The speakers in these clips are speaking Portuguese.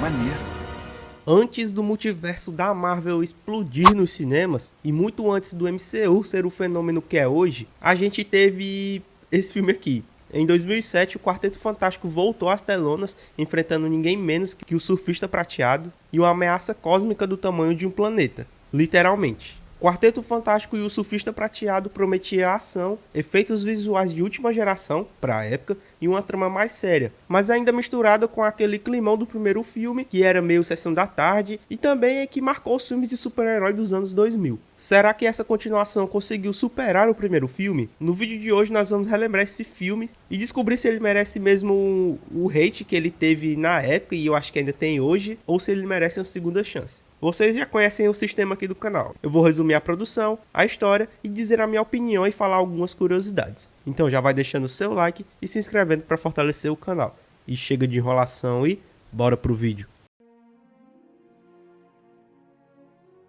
Maneiro. Antes do multiverso da Marvel explodir nos cinemas, e muito antes do MCU ser o fenômeno que é hoje, a gente teve esse filme aqui. Em 2007, o Quarteto Fantástico voltou às telonas, enfrentando ninguém menos que o Surfista Prateado e uma ameaça cósmica do tamanho de um planeta, literalmente. Quarteto Fantástico e o Surfista Prateado prometia ação, efeitos visuais de última geração, para a época, e uma trama mais séria, mas ainda misturada com aquele climão do primeiro filme, que era meio sessão da tarde, e também é que marcou os filmes de super-herói dos anos 2000. Será que essa continuação conseguiu superar o primeiro filme? No vídeo de hoje nós vamos relembrar esse filme e descobrir se ele merece mesmo o hate que ele teve na época, e eu acho que ainda tem hoje, ou se ele merece uma segunda chance. Vocês já conhecem o sistema aqui do canal. Eu vou resumir a produção, a história e dizer a minha opinião e falar algumas curiosidades. Então já vai deixando o seu like e se inscrevendo para fortalecer o canal. E chega de enrolação e bora pro vídeo.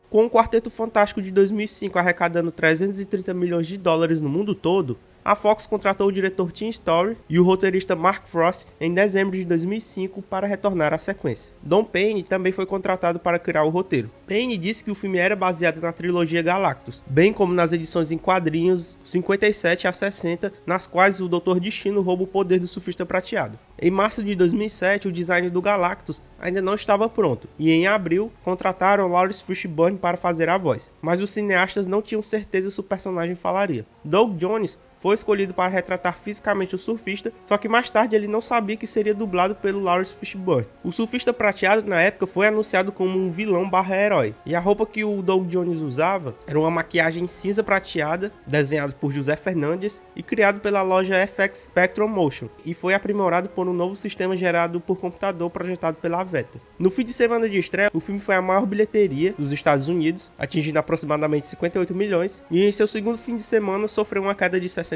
Com o Quarteto Fantástico de 2005 arrecadando 330 milhões de dólares no mundo todo, a Fox contratou o diretor Tim Story e o roteirista Mark Frost em dezembro de 2005 para retornar à sequência. Don Payne também foi contratado para criar o roteiro. Payne disse que o filme era baseado na trilogia Galactus, bem como nas edições em quadrinhos 57 a 60, nas quais o Dr. Destino rouba o poder do Surfista Prateado. Em março de 2007, o design do Galactus ainda não estava pronto, e em abril contrataram Lawrence Fishburne para fazer a voz, mas os cineastas não tinham certeza se o personagem falaria. Doug Jones foi escolhido para retratar fisicamente o surfista, só que mais tarde ele não sabia que seria dublado pelo Lawrence Fishburne. O Surfista Prateado na época foi anunciado como um vilão barra herói, e a roupa que o Doug Jones usava era uma maquiagem cinza prateada, desenhado por José Fernandes e criado pela loja FX Spectrum Motion, e foi aprimorado por um novo sistema gerado por computador projetado pela Aveta. No fim de semana de estreia, o filme foi a maior bilheteria dos Estados Unidos, atingindo aproximadamente 58 milhões, e em seu segundo fim de semana sofreu uma queda de 66%.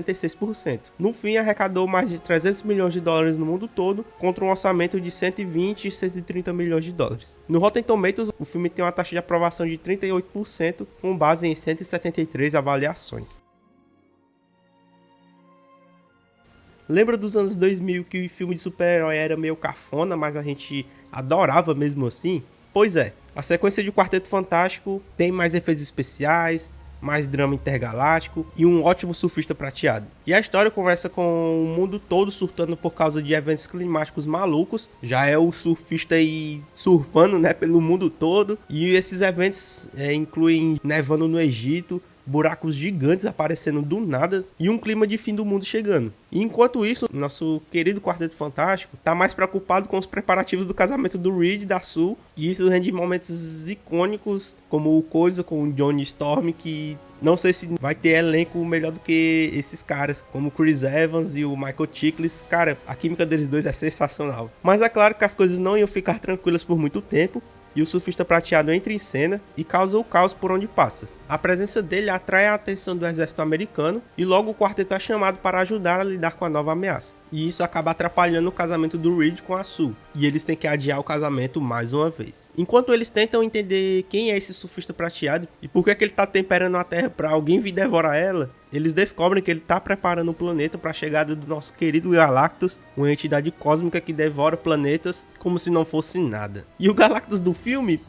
No fim, arrecadou mais de 300 milhões de dólares no mundo todo, contra um orçamento de 120 e 130 milhões de dólares. No Rotten Tomatoes, o filme tem uma taxa de aprovação de 38%, com base em 173 avaliações. Lembra dos anos 2000 que o filme de super-herói era meio cafona, mas a gente adorava mesmo assim? Pois é, a sequência de Quarteto Fantástico tem mais efeitos especiais, mais drama intergaláctico e um ótimo surfista prateado. E a história começa com o mundo todo surtando por causa de eventos climáticos malucos. Já é o surfista aí surfando, né, pelo mundo todo. E esses eventos incluem nevando no Egito, buracos gigantes aparecendo do nada e um clima de fim do mundo chegando. E enquanto isso, nosso querido Quarteto Fantástico tá mais preocupado com os preparativos do casamento do Reed e da Sue, e isso rende momentos icônicos, como o Coisa com o Johnny Storm, que não sei se vai ter elenco melhor do que esses caras, como o Chris Evans e o Michael Chiklis. Cara, a química deles dois é sensacional. Mas é claro que as coisas não iam ficar tranquilas por muito tempo, e o Surfista Prateado entra em cena e causa o caos por onde passa. A presença dele atrai a atenção do exército americano e logo o quarteto é chamado para ajudar a lidar com a nova ameaça. E isso acaba atrapalhando o casamento do Reed com a Sue, e eles têm que adiar o casamento mais uma vez. Enquanto eles tentam entender quem é esse Surfista Prateado e por que ele está temperando a Terra para alguém vir devorar ela, eles descobrem que ele está preparando o planeta para a chegada do nosso querido Galactus, uma entidade cósmica que devora planetas como se não fosse nada. E o Galactus do filme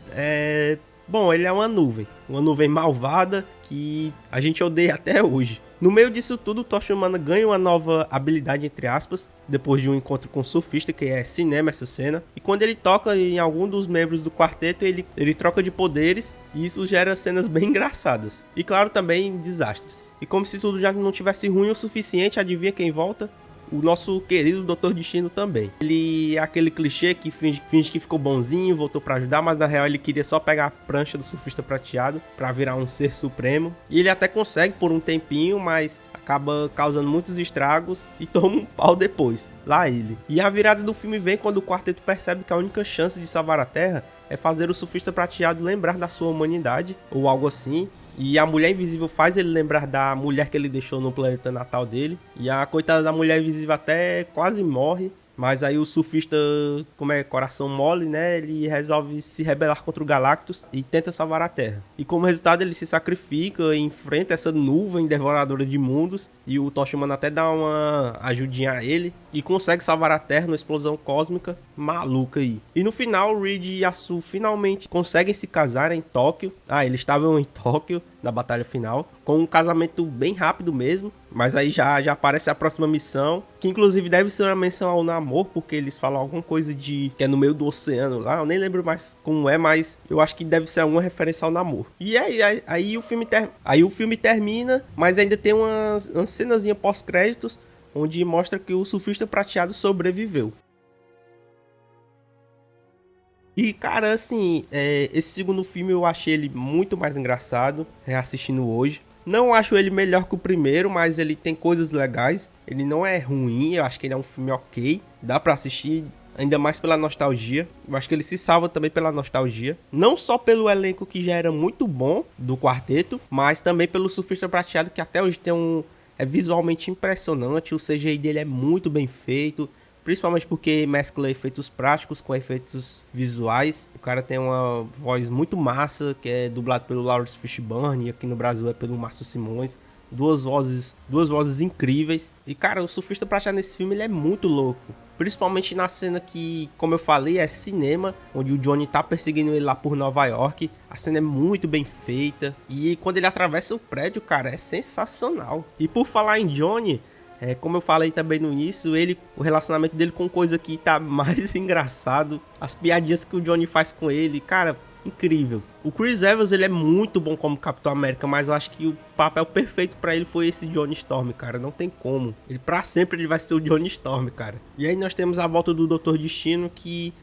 Bom, ele é uma nuvem malvada que a gente odeia até hoje. No meio disso tudo, o Tocha Humana ganha uma nova habilidade, entre aspas, depois de um encontro com o surfista, que é cinema essa cena. E quando ele toca em algum dos membros do quarteto, ele troca de poderes, e isso gera cenas bem engraçadas. E claro, também desastres. E como se tudo já não tivesse ruim o suficiente, adivinha quem volta? O nosso querido Dr. Destino também. Ele é aquele clichê que finge que ficou bonzinho, voltou pra ajudar, mas na real ele queria só pegar a prancha do Surfista Prateado pra virar um ser supremo. E ele até consegue por um tempinho, mas acaba causando muitos estragos e toma um pau depois. Lá ele. E a virada do filme vem quando o quarteto percebe que a única chance de salvar a Terra é fazer o Surfista Prateado lembrar da sua humanidade, ou algo assim. E a Mulher Invisível faz ele lembrar da mulher que ele deixou no planeta natal dele. E a coitada da Mulher Invisível até quase morre. Mas aí o surfista, como é coração mole, né, ele resolve se rebelar contra o Galactus e tenta salvar a Terra. E como resultado ele se sacrifica e enfrenta essa nuvem devoradora de mundos. E o Tocha Humana até dá uma ajudinha a ele e consegue salvar a Terra numa explosão cósmica maluca aí. E no final o Reed e a Sue finalmente conseguem se casar em Tóquio. Eles estavam em Tóquio na batalha final, com um casamento bem rápido mesmo. Mas aí já aparece a próxima missão, que inclusive deve ser uma menção ao Namor, porque eles falam alguma coisa de que é no meio do oceano lá, eu nem lembro mais como é, mas eu acho que deve ser alguma referência ao Namor. E aí o filme termina, mas ainda tem uma cenazinha pós-créditos, onde mostra que o surfista prateado sobreviveu. E, cara, assim, esse segundo filme eu achei ele muito mais engraçado, reassistindo hoje. Não acho ele melhor que o primeiro, mas ele tem coisas legais. Ele não é ruim, eu acho que ele é um filme ok. Dá pra assistir, ainda mais pela nostalgia. Eu acho que ele se salva também pela nostalgia. Não só pelo elenco que já era muito bom do quarteto, mas também pelo Surfista Prateado, que até hoje tem é visualmente impressionante. O CGI dele é muito bem feito. Principalmente porque mescla efeitos práticos com efeitos visuais. O cara tem uma voz muito massa, que é dublado pelo Lawrence Fishburne, e aqui no Brasil é pelo Márcio Simões. Duas vozes incríveis. E, cara, o Surfista Prateado nesse filme ele é muito louco. Principalmente na cena que, como eu falei, é cinema, onde o Johnny tá perseguindo ele lá por Nova York. A cena é muito bem feita. E quando ele atravessa o prédio, cara, é sensacional. E por falar em Johnny... como eu falei também no início, o relacionamento dele com coisa que tá mais engraçado. As piadinhas que o Johnny faz com ele, cara, incrível. O Chris Evans, ele é muito bom como Capitão América, mas eu acho que o papel perfeito pra ele foi esse Johnny Storm, cara. Não tem como. Pra sempre ele vai ser o Johnny Storm, cara. E aí nós temos a volta do Doutor Destino, que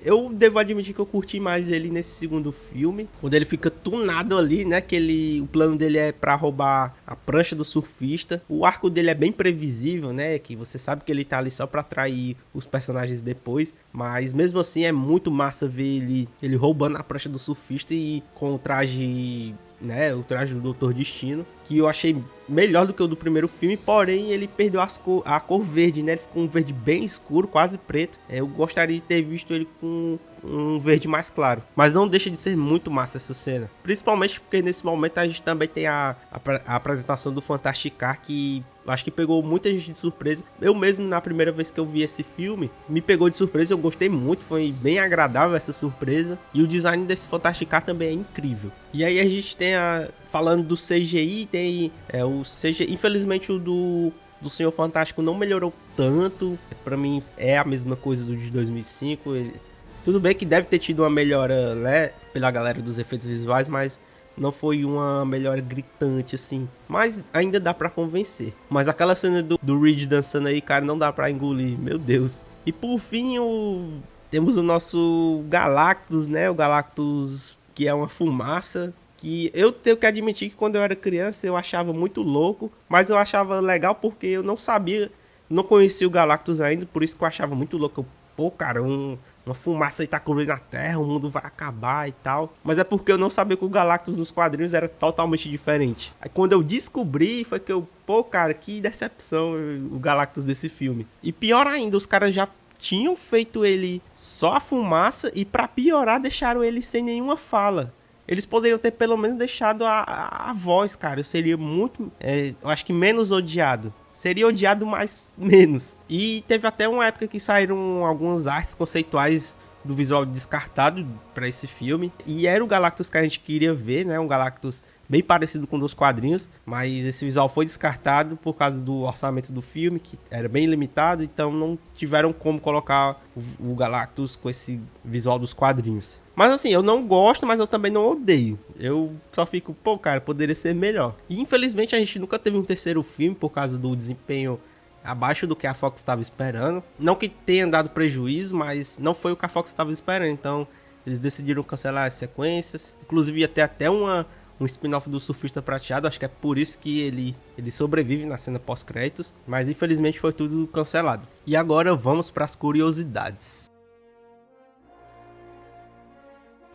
eu devo admitir que eu curti mais ele nesse segundo filme. Quando ele fica tunado ali, né? Que o plano dele é pra roubar a prancha do surfista. O arco dele é bem previsível, né? Que você sabe que ele tá ali só pra atrair os personagens depois. Mas mesmo assim é muito massa ver ele roubando a prancha do surfista e com o traje, né, o traje do Doutor Destino, que eu achei melhor do que o do primeiro filme, porém ele perdeu a cor verde, né, ele ficou um verde bem escuro, quase preto. Eu gostaria de ter visto ele com um verde mais claro, mas não deixa de ser muito massa essa cena, principalmente porque nesse momento a gente também tem a apresentação do Fantastic Car, que eu acho que pegou muita gente de surpresa. Eu mesmo, na primeira vez que eu vi esse filme, me pegou de surpresa, eu gostei muito, foi bem agradável essa surpresa. E o design desse Fantastic Car também é incrível. E aí a gente tem falando do CGI, tem o CGI, infelizmente o do Senhor Fantástico não melhorou tanto. Pra mim é a mesma coisa do de 2005. Tudo bem que deve ter tido uma melhora, né, pela galera dos efeitos visuais, mas não foi uma melhora gritante, assim. Mas ainda dá pra convencer. Mas aquela cena do Reed dançando aí, cara, não dá pra engolir. Meu Deus. E por fim, temos o nosso Galactus, né? O Galactus que é uma fumaça. Que eu tenho que admitir que quando eu era criança eu achava muito louco. Mas eu achava legal porque eu não sabia, não conhecia o Galactus ainda. Por isso que eu achava muito louco. Pô, cara, uma fumaça aí tá cobrindo a Terra, o mundo vai acabar e tal. Mas é porque eu não sabia que o Galactus nos quadrinhos era totalmente diferente. Aí quando eu descobri, foi que pô, cara, que decepção o Galactus desse filme. E pior ainda, os caras já tinham feito ele só a fumaça e pra piorar deixaram ele sem nenhuma fala. Eles poderiam ter pelo menos deixado a voz, cara. Eu seria muito, eu acho que menos odiado. Seria odiado, mas menos. E teve até uma época que saíram algumas artes conceituais do visual descartado para esse filme. E era o Galactus que a gente queria ver, né? Um Galactus bem parecido com um dos quadrinhos. Mas esse visual foi descartado por causa do orçamento do filme, que era bem limitado. Então não tiveram como colocar o Galactus com esse visual dos quadrinhos. Mas assim, eu não gosto, mas eu também não odeio. Eu só fico, pô, cara, poderia ser melhor. E infelizmente a gente nunca teve um terceiro filme por causa do desempenho abaixo do que a Fox estava esperando. Não que tenha dado prejuízo, mas não foi o que a Fox estava esperando. Então eles decidiram cancelar as sequências. Inclusive ia ter até um spin-off do Surfista Prateado. Acho que é por isso que ele sobrevive na cena pós-créditos. Mas infelizmente foi tudo cancelado. E agora vamos para as curiosidades.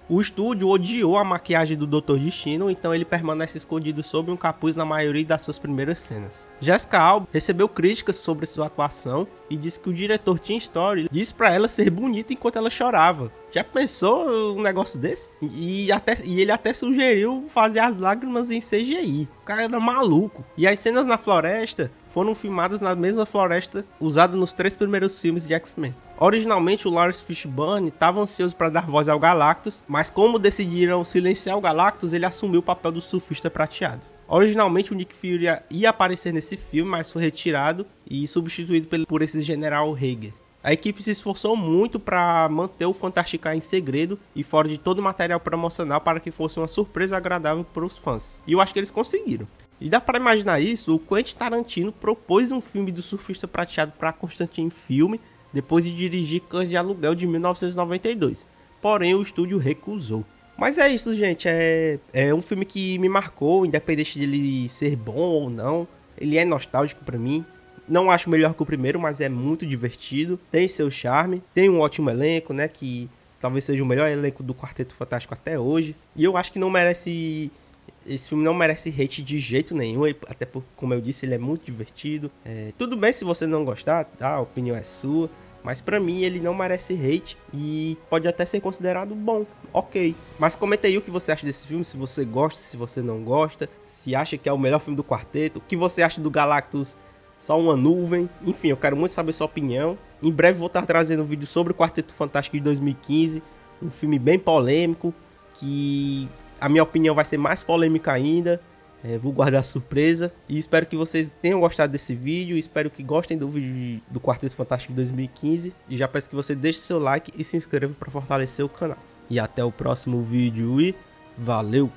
O estúdio odiou a maquiagem do Dr. Destino, então ele permanece escondido sob um capuz na maioria das suas primeiras cenas. Jessica Alba recebeu críticas sobre sua atuação e disse que o diretor Tim Story disse pra ela ser bonita enquanto ela chorava. Já pensou um negócio desse? E ele até sugeriu fazer as lágrimas em CGI. O cara era maluco. E as cenas na floresta foram filmadas na mesma floresta usada nos 3 primeiros filmes de X-Men. Originalmente, o Lawrence Fishburne estava ansioso para dar voz ao Galactus, mas como decidiram silenciar o Galactus, ele assumiu o papel do surfista prateado. Originalmente, o Nick Fury ia aparecer nesse filme, mas foi retirado e substituído por esse General Hager. A equipe se esforçou muito para manter o Fantastica em segredo e fora de todo o material promocional para que fosse uma surpresa agradável para os fãs. E eu acho que eles conseguiram. E dá para imaginar isso, o Quentin Tarantino propôs um filme do surfista prateado para Constantine Film, depois de dirigir Cães de Aluguel de 1992. Porém, o estúdio recusou. Mas é isso, gente. É um filme que me marcou, independente de ele ser bom ou não. Ele é nostálgico para mim. Não acho melhor que o primeiro, mas é muito divertido. Tem seu charme. Tem um ótimo elenco, né? Que talvez seja o melhor elenco do Quarteto Fantástico até hoje. E eu acho que não merece... Esse filme não merece hate de jeito nenhum, até porque, como eu disse, ele é muito divertido. Tudo bem se você não gostar, tá? A opinião é sua. Mas pra mim ele não merece hate e pode até ser considerado bom, ok. Mas comenta aí o que você acha desse filme, se você gosta, se você não gosta. Se acha que é o melhor filme do quarteto, o que você acha do Galactus, só uma nuvem. Enfim, eu quero muito saber sua opinião. Em breve vou estar trazendo um vídeo sobre o Quarteto Fantástico de 2015. Um filme bem polêmico, que a minha opinião vai ser mais polêmica ainda. Vou guardar surpresa. E espero que vocês tenham gostado desse vídeo. Espero que gostem do vídeo do Quarteto Fantástico de 2015. E já peço que você deixe seu like e se inscreva para fortalecer o canal. E até o próximo vídeo e valeu!